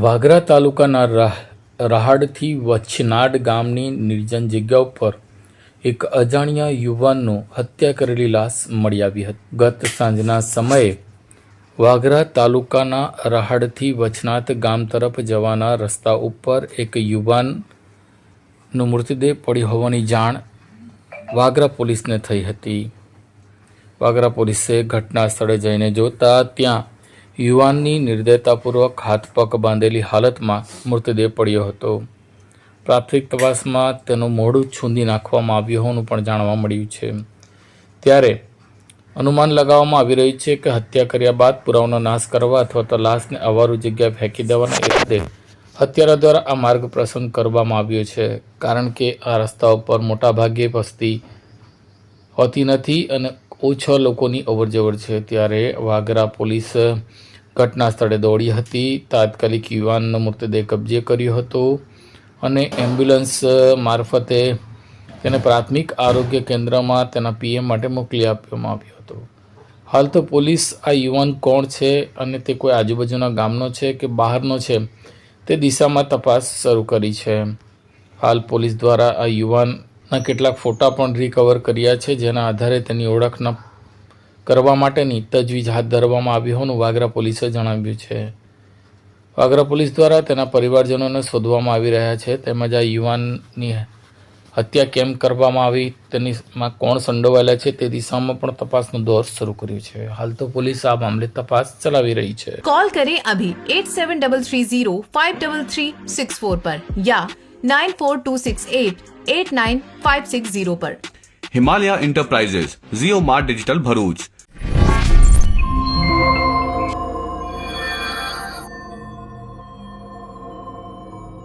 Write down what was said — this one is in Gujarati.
વાગરા તાલુકાના રહાડથી વછનાડ ગામની નિર્જન જગ્યા ઉપર એક અજાણ્યા યુવાનનો હત્યા કરેલી લાશ મળી આવી હતી। ગત સાંજના સમયે વાગરા તાલુકાના રહાડથી વછનાડ ગામ તરફ જવાના રસ્તા ઉપર એક યુવાનનો મૃતદેહ પડ્યો હોવાની જાણ વાગરા પોલીસને થઈ હતી। વાગરા પોલીસે ઘટના સ્થળે જઈને જોતા ત્યાં યુવાનની નિર્દયતાપૂર્વક હાથ પગ બાંધેલી હાલતમાં મૃતદેહ પડ્યો હતો। પ્રાથમિક તપાસમાં તેનું મોઢું છૂંદી નાખવામાં આવ્યું હોવાનું પણ જાણવા મળ્યું છે। ત્યારે અનુમાન લગાવવામાં આવી રહ્યું છે કે હત્યા કર્યા બાદ પુરાવાનો નાશ કરવા અથવા તો લાશને અવારું જગ્યાએ ફેંકી દેવાના ઈરાદે હત્યારા દ્વારા આ માર્ગ પસંદ કરવામાં આવ્યો છે, કારણ કે આ રસ્તા ઉપર મોટાભાગે વસ્તી હોતી નથી અને ઓછા લોકોની અવરજવર છે। ત્યારે વાગરા પોલીસ ઘટના સ્થળે દોડી હતી, તાત્કાલિક યુવાનનો મૃતદેહ કબજે કર્યો હતો અને એમ્બ્યુલન્સ મારફતે તેને પ્રાથમિક આરોગ્ય કેન્દ્રમાં તેના પીએમ માટે મોકલી આપવામાં આવ્યો હતો। હાલ તો પોલીસ આ યુવાન કોણ છે અને તે કોઈ આજુબાજુના ગામનો છે કે બહારનો છે તે દિશામાં તપાસ શરૂ કરી છે। હાલ પોલીસ દ્વારા આ યુવાનના કેટલાક ફોટા પણ રિકવર કર્યા છે, જેના આધારે તેની ઓળખ કરવા માટેની તજવીજ હાથ ધરવામાં આવી હોવાનું વાગરા પોલીસે જણાવ્યું છે। વાગરા પોલીસ દ્વારા તેના પરિવારજનોને શોધવામાં આવી રહ્યા છે, તેમજ આ યુવાનની હત્યા કેમ કરવામાં આવી, તેનીમાં કોણ સંડોવાયેલા છે તે દિશામાં પણ તપાસનો દોર શરૂ કર્યો છે। હાલ તો પોલીસ આ મામલે તપાસ ચલાવી રહી છે। कॉल करें अभी 8733053364 पर या 9426889560 पर। हिमालय इंटरप्राइजेज, जियो मार्ट डिजिटल भरूच।